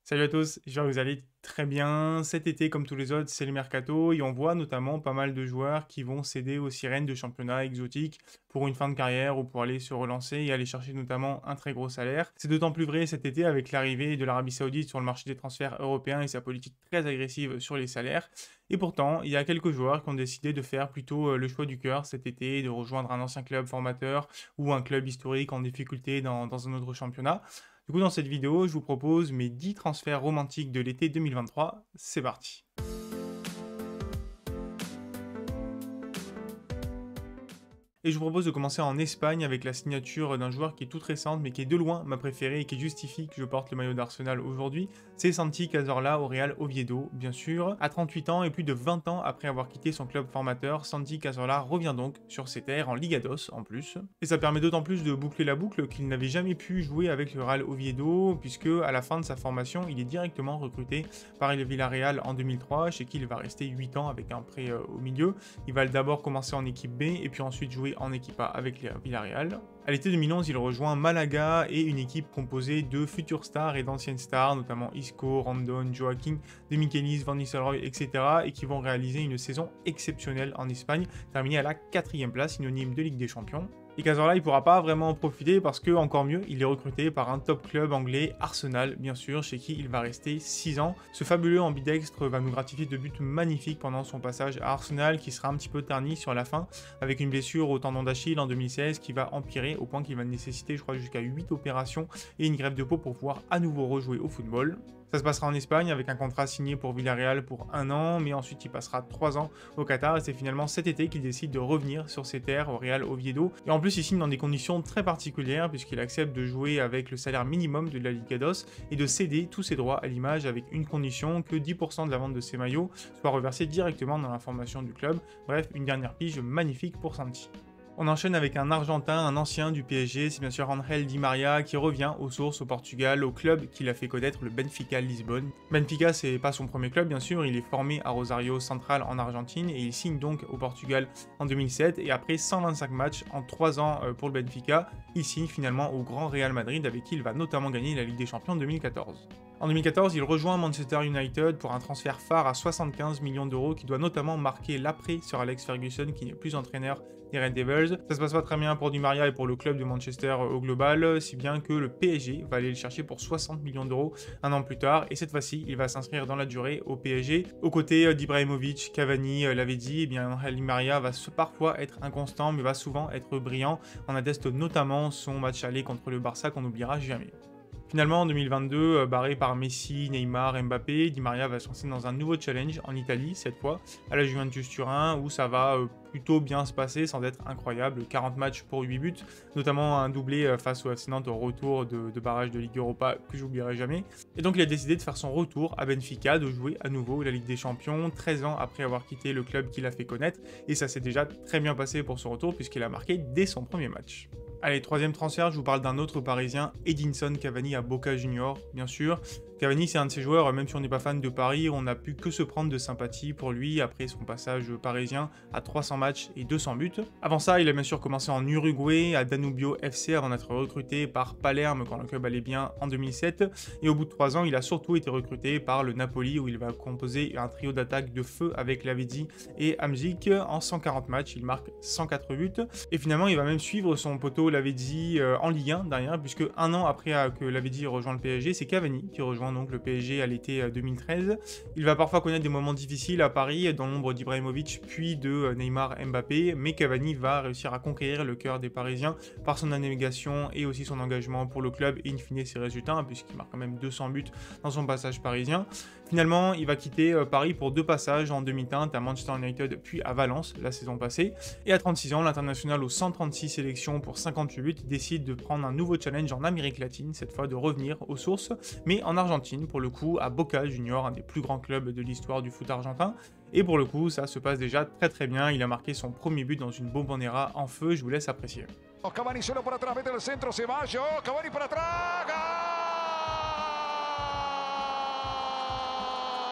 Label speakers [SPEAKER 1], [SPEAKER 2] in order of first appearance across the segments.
[SPEAKER 1] Salut à tous, j'espère que vous allez très bien. Cet été, comme tous les autres, c'est le mercato et on voit notamment pas mal de joueurs qui vont céder aux sirènes de championnats exotiques pour une fin de carrière ou pour aller se relancer et aller chercher notamment un très gros salaire. C'est d'autant plus vrai cet été avec l'arrivée de l'Arabie Saoudite sur le marché des transferts européens et sa politique très agressive sur les salaires. Et pourtant, il y a quelques joueurs qui ont décidé de faire plutôt le choix du cœur cet été, de rejoindre un ancien club formateur ou un club historique en difficulté dans un autre championnat. Du coup, dans cette vidéo, je vous propose mes 10 transferts romantiques de l'été 2023. C'est parti. Et je vous propose de commencer en Espagne avec la signature d'un joueur qui est toute récente mais qui est de loin ma préférée et qui justifie que je porte le maillot d'Arsenal aujourd'hui. C'est Santi Cazorla au Real Oviedo, bien sûr. À 38 ans et plus de 20 ans après avoir quitté son club formateur, Santi Cazorla revient donc sur ses terres en Liga DOS en plus. Et ça permet d'autant plus de boucler la boucle qu'il n'avait jamais pu jouer avec le Real Oviedo puisque à la fin de sa formation, il est directement recruté par le Villarreal en 2003 chez qui il va rester 8 ans avec un prêt au milieu. Il va d'abord commencer en équipe B et puis ensuite jouer en équipe A avec les Villarreal. À l'été 2011, il rejoint Malaga et une équipe composée de futures stars et d'anciennes stars, notamment Isco, Rondon, Joaquin, De Michelis, Van Nistelrooy, etc. et qui vont réaliser une saison exceptionnelle en Espagne, terminée à la 4e place, synonyme de Ligue des Champions. Et Cazorla, il pourra pas vraiment en profiter parce que, encore mieux, il est recruté par un top club anglais, Arsenal, bien sûr, chez qui il va rester 6 ans. Ce fabuleux ambidextre va nous gratifier de buts magnifiques pendant son passage à Arsenal, qui sera un petit peu terni sur la fin, avec une blessure au tendon d'Achille en 2016 qui va empirer au point qu'il va nécessiter, je crois, jusqu'à 8 opérations et une greffe de peau pour pouvoir à nouveau rejouer au football. Ça se passera en Espagne avec un contrat signé pour Villarreal pour 1 an, mais ensuite il passera 3 ans au Qatar et c'est finalement cet été qu'il décide de revenir sur ses terres au Real Oviedo. Et en plus il signe dans des conditions très particulières puisqu'il accepte de jouer avec le salaire minimum de la Liga DOS et de céder tous ses droits à l'image avec une condition que 10% de la vente de ses maillots soit reversé directement dans la formation du club. Bref, une dernière pige magnifique pour Santi. On enchaîne avec un Argentin, un ancien du PSG, c'est bien sûr Angel Di Maria qui revient aux sources au Portugal, au club qu'il a fait connaître, le Benfica Lisbonne. Benfica, c'est pas son premier club bien sûr, il est formé à Rosario Central en Argentine et il signe donc au Portugal en 2007 et après 125 matchs en 3 ans pour le Benfica, il signe finalement au Grand Real Madrid avec qui il va notamment gagner la Ligue des Champions 2014. En 2014, il rejoint Manchester United pour un transfert phare à 75 millions d'euros qui doit notamment marquer l'après sur Alex Ferguson qui n'est plus entraîneur des Red Devils. Ça se passe pas très bien pour Di Maria et pour le club de Manchester au global, si bien que le PSG va aller le chercher pour 60 millions d'euros un an plus tard et cette fois-ci, il va s'inscrire dans la durée au PSG. Aux côtés d'Ibrahimovic, Cavani l'avait dit, eh bien Di Maria va parfois être inconstant mais va souvent être brillant. On atteste notamment son match aller contre le Barça qu'on n'oubliera jamais. Finalement, en 2022, barré par Messi, Neymar, Mbappé, Di Maria va se lancer dans un nouveau challenge en Italie, cette fois, à la Juventus Turin, où ça va plutôt bien se passer, sans être incroyable. 40 matchs pour 8 buts, notamment un doublé face au FC Nantes au retour de barrage de Ligue Europa, que j'oublierai jamais. Et donc il a décidé de faire son retour à Benfica, de jouer à nouveau la Ligue des Champions, 13 ans après avoir quitté le club qu'il a fait connaître, et ça s'est déjà très bien passé pour son retour, puisqu'il a marqué dès son premier match. Allez, troisième transfert, je vous parle d'un autre Parisien, Edinson Cavani à Boca Juniors, bien sûr. Cavani, c'est un de ces joueurs, même si on n'est pas fan de Paris, on n'a pu que se prendre de sympathie pour lui après son passage parisien à 300 matchs et 200 buts. Avant ça, il a bien sûr commencé en Uruguay, à Danubio FC, avant d'être recruté par Palerme quand le club allait bien en 2007. Et au bout de 3 ans, il a surtout été recruté par le Napoli, où il va composer un trio d'attaque de feu avec Lavezzi et Hamsik. En 140 matchs, il marque 104 buts. Et finalement, il va même suivre son poteau Lavezzi en Ligue 1 derrière, puisque un an après que Lavezzi rejoint le PSG, c'est Cavani qui rejoint donc le PSG à l'été 2013. Il va parfois connaître des moments difficiles à Paris, dans l'ombre d'Ibrahimovic puis de Neymar Mbappé, mais Cavani va réussir à conquérir le cœur des Parisiens par son abnégation et aussi son engagement pour le club et in fine ses résultats, puisqu'il marque quand même 200 buts dans son passage parisien. Finalement, il va quitter Paris pour 2 passages en demi-teinte à Manchester United puis à Valence la saison passée. Et à 36 ans, l'international aux 136 sélections pour 58 buts décide de prendre un nouveau challenge en Amérique latine, cette fois de revenir aux sources, mais en Argentine pour le coup, à Boca Juniors, un des plus grands clubs de l'histoire du foot argentin. Et pour le coup, ça se passe déjà très bien, il a marqué son premier but dans une bombonera en feu, je vous laisse apprécier.
[SPEAKER 2] Cavani solo por atrás, mete el centro, Ceballos, Cavani para atrás,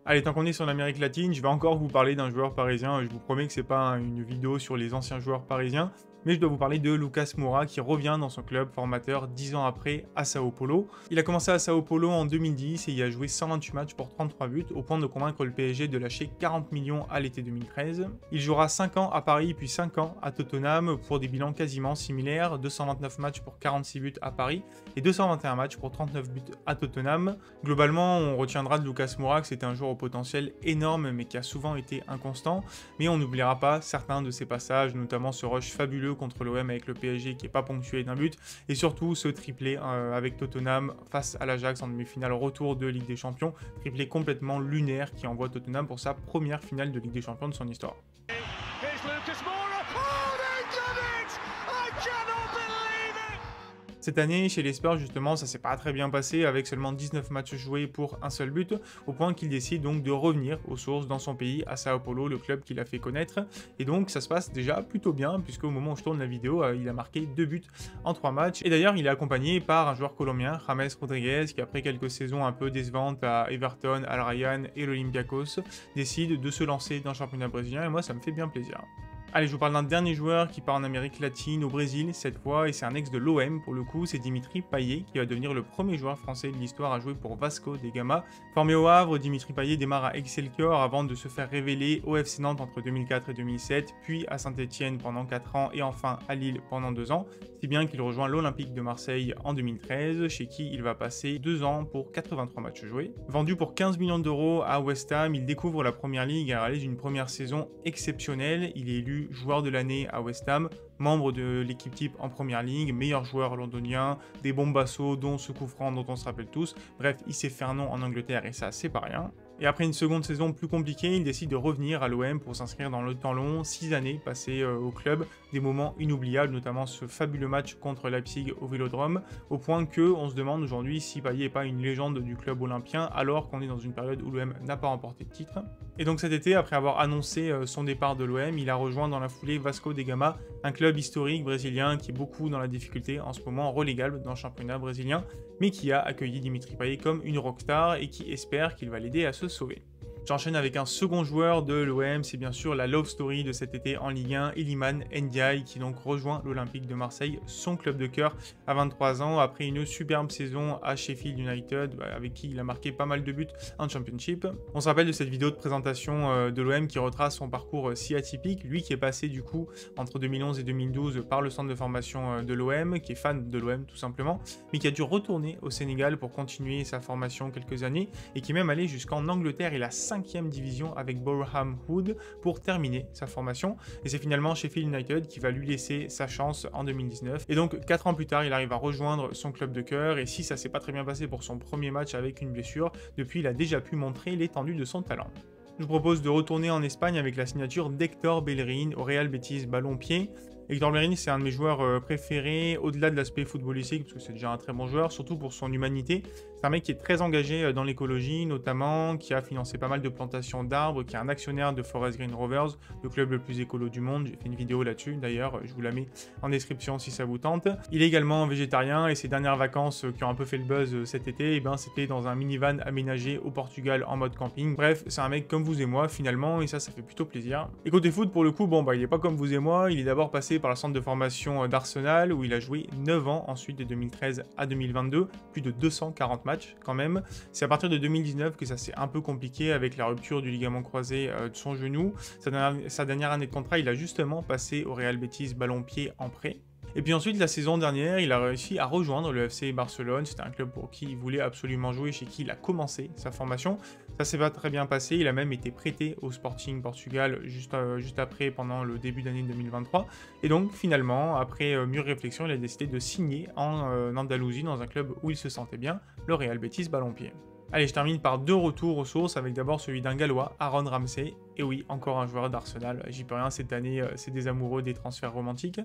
[SPEAKER 1] Allez, tant qu'on est sur l'Amérique latine, je vais encore vous parler d'un joueur parisien. Je vous promets que c'est pas une vidéo sur les anciens joueurs parisiens. mais je dois vous parler de Lucas Moura qui revient dans son club formateur 10 ans après à Sao Paulo. Il a commencé à Sao Paulo en 2010 et il a joué 128 matchs pour 33 buts, au point de convaincre le PSG de lâcher 40 millions à l'été 2013. Il jouera 5 ans à Paris puis 5 ans à Tottenham pour des bilans quasiment similaires, 229 matchs pour 46 buts à Paris et 221 matchs pour 39 buts à Tottenham. Globalement, on retiendra de Lucas Moura que c'était un joueur au potentiel énorme mais qui a souvent été inconstant, mais on n'oubliera pas certains de ses passages, notamment ce rush fabuleux contre l'OM avec le PSG qui n'est pas ponctué d'un but, et surtout ce triplé avec Tottenham face à l'Ajax en demi-finale retour de Ligue des Champions, triplé complètement lunaire qui envoie Tottenham pour sa première finale de Ligue des Champions de son histoire. Cette année, chez les Spurs, justement, ça s'est pas très bien passé avec seulement 19 matchs joués pour un seul but, au point qu'il décide donc de revenir aux sources dans son pays, à Sao Paulo, le club qu'il a fait connaître. Et donc, ça se passe déjà plutôt bien, puisqu'au moment où je tourne la vidéo, il a marqué 2 buts en 3 matchs. Et d'ailleurs, il est accompagné par un joueur colombien, James Rodriguez, qui après quelques saisons un peu décevantes à Everton, Al Rayyan et l'Olympiakos, décide de se lancer dans le championnat brésilien, et moi, ça me fait bien plaisir. Allez, je vous parle d'un dernier joueur qui part en Amérique latine, au Brésil cette fois, et c'est un ex de l'OM pour le coup, c'est Dimitri Payet qui va devenir le premier joueur français de l'histoire à jouer pour Vasco da Gama. Formé au Havre, Dimitri Payet démarre à Excelsior avant de se faire révéler au FC Nantes entre 2004 et 2007, puis à Saint-Etienne pendant 4 ans et enfin à Lille pendant 2 ans, si bien qu'il rejoint l'Olympique de Marseille en 2013, chez qui il va passer 2 ans pour 83 matchs joués. Vendu pour 15 millions d'euros à West Ham, il découvre la Première Ligue et réalise une première saison exceptionnelle. Il est élu joueur de l'année à West Ham, membre de l'équipe type en Première Ligue, meilleur joueur londonien, des bombassos dont ce coup franc dont on se rappelle tous. Bref, il s'est fait un nom en Angleterre et ça, c'est pas rien. Et après une seconde saison plus compliquée, il décide de revenir à l'OM pour s'inscrire dans le temps long, 6 années passées au club, des moments inoubliables, notamment ce fabuleux match contre Leipzig au Vélodrome, au point que on se demande aujourd'hui si Payet n'est pas une légende du club olympien, alors qu'on est dans une période où l'OM n'a pas remporté de titre. Et donc cet été, après avoir annoncé son départ de l'OM, il a rejoint dans la foulée Vasco da Gama, un club historique brésilien qui est beaucoup dans la difficulté en ce moment, relégable dans le championnat brésilien, mais qui a accueilli Dimitri Payet comme une rockstar et qui espère qu'il va l'aider à se sauver. J'enchaîne avec un second joueur de l'OM, c'est bien sûr la love story de cet été en Ligue 1, Iliman Ndiaye, qui donc rejoint l'Olympique de Marseille, son club de cœur à 23 ans, après une superbe saison à Sheffield United, avec qui il a marqué pas mal de buts en Championship. On se rappelle de cette vidéo de présentation de l'OM qui retrace son parcours si atypique, lui qui est passé du coup entre 2011 et 2012 par le centre de formation de l'OM, qui est fan de l'OM tout simplement, mais qui a dû retourner au Sénégal pour continuer sa formation quelques années, et qui est même allé jusqu'en Angleterre et la 5e division avec Boreham Wood pour terminer sa formation, et c'est finalement Sheffield United qui va lui laisser sa chance en 2019, et donc 4 ans plus tard il arrive à rejoindre son club de cœur, et si ça s'est pas très bien passé pour son premier match avec une blessure, depuis il a déjà pu montrer l'étendue de son talent. Je vous propose de retourner en Espagne avec la signature d'Hector Bellerin au Real Betis Ballon-Pied. Hector Bellerin, c'est un de mes joueurs préférés, au-delà de l'aspect footballistique, parce que c'est déjà un très bon joueur, surtout pour son humanité. C'est un mec qui est très engagé dans l'écologie, notamment, qui a financé pas mal de plantations d'arbres, qui est un actionnaire de Forest Green Rovers, le club le plus écolo du monde. J'ai fait une vidéo là-dessus, d'ailleurs, je vous la mets en description si ça vous tente. Il est également végétarien, et ses dernières vacances qui ont un peu fait le buzz cet été, c'était dans un minivan aménagé au Portugal en mode camping. Bref, c'est un mec comme vous et moi, finalement, et ça fait plutôt plaisir. Et côté foot, pour le coup, il est pas comme vous et moi, il est d'abord passé par le centre de formation d'Arsenal, où il a joué 9 ans, ensuite de 2013 à 2022, plus de 240 matchs quand même. C'est à partir de 2019 que ça s'est un peu compliqué avec la rupture du ligament croisé de son genou. Sa dernière année de contrat, il a justement passé au Real Betis Ballon-Pied en prêt. Et puis ensuite, la saison dernière, il a réussi à rejoindre le FC Barcelone. C'était un club pour qui il voulait absolument jouer, chez qui il a commencé sa formation. Ça s'est pas très bien passé, il a même été prêté au Sporting Portugal juste après, pendant le début d'année 2023. Et donc finalement, après mûre réflexion, il a décidé de signer en Andalousie, dans un club où il se sentait bien, le Real Betis Ballon-Pied. Allez, je termine par 2 retours aux sources, avec d'abord celui d'un Gallois, Aaron Ramsey. Et oui, encore un joueur d'Arsenal, j'y peux rien, cette année, c'est des amoureux des transferts romantiques,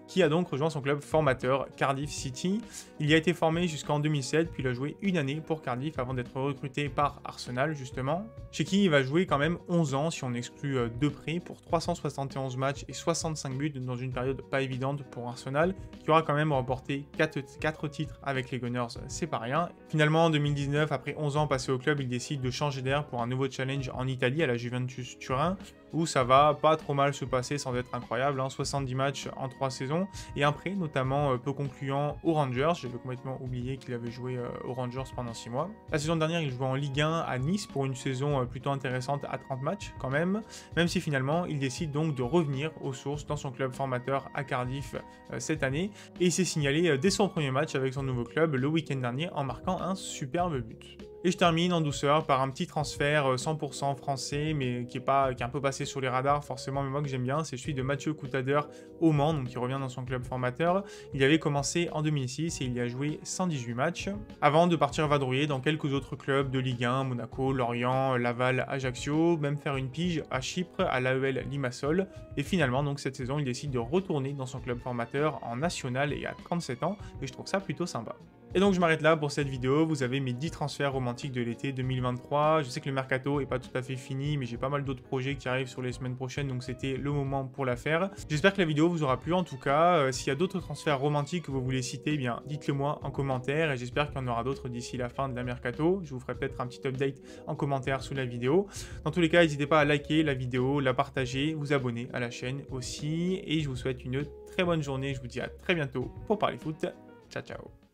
[SPEAKER 1] qui a donc rejoint son club formateur, Cardiff City. Il y a été formé jusqu'en 2007, puis il a joué une année pour Cardiff avant d'être recruté par Arsenal, justement, chez qui il va jouer quand même 11 ans, si on exclut 2 prêts, pour 371 matchs et 65 buts dans une période pas évidente pour Arsenal, qui aura quand même remporté 4 titres avec les Gunners, c'est pas rien. Finalement, en 2019, après 11 ans ans passés au club, il décide de changer d'air pour un nouveau challenge en Italie à la Juventus Turin, où ça va pas trop mal se passer sans être incroyable, 70 matchs en 3 saisons, et un prêt notamment peu concluant aux Rangers. J'avais complètement oublié qu'il avait joué aux Rangers pendant 6 mois. La saison dernière, il jouait en Ligue 1 à Nice pour une saison plutôt intéressante à 30 matchs quand même si finalement il décide donc de revenir aux sources dans son club formateur à Cardiff cette année, et il s'est signalé dès son premier match avec son nouveau club le week-end dernier en marquant un superbe but. Et je termine en douceur par un petit transfert 100% français, mais qui est un peu passé sur les radars forcément, mais moi que j'aime bien, c'est celui de Mathieu Coutader au Mans, donc qui revient dans son club formateur. Il avait commencé en 2006 et il y a joué 118 matchs, avant de partir vadrouiller dans quelques autres clubs de Ligue 1, Monaco, Lorient, Laval, Ajaccio, même faire une pige à Chypre, à l'AEL Limassol, et finalement donc cette saison il décide de retourner dans son club formateur en national et à 37 ans, et je trouve ça plutôt sympa. Et donc je m'arrête là pour cette vidéo, vous avez mes 10 transferts romantiques de l'été 2023, je sais que le mercato est pas tout à fait fini, mais j'ai pas mal d'autres projets qui arrivent sur les semaines prochaines, donc c'était le moment pour la faire. J'espère que la vidéo vous aura plu en tout cas, s'il y a d'autres transferts romantiques que vous voulez citer, eh bien dites-le moi en commentaire, et j'espère qu'il y en aura d'autres d'ici la fin de la mercato, je vous ferai peut-être un petit update en commentaire sous la vidéo. Dans tous les cas, n'hésitez pas à liker la vidéo, la partager, vous abonner à la chaîne aussi, et je vous souhaite une très bonne journée, je vous dis à très bientôt pour parler foot, ciao ciao.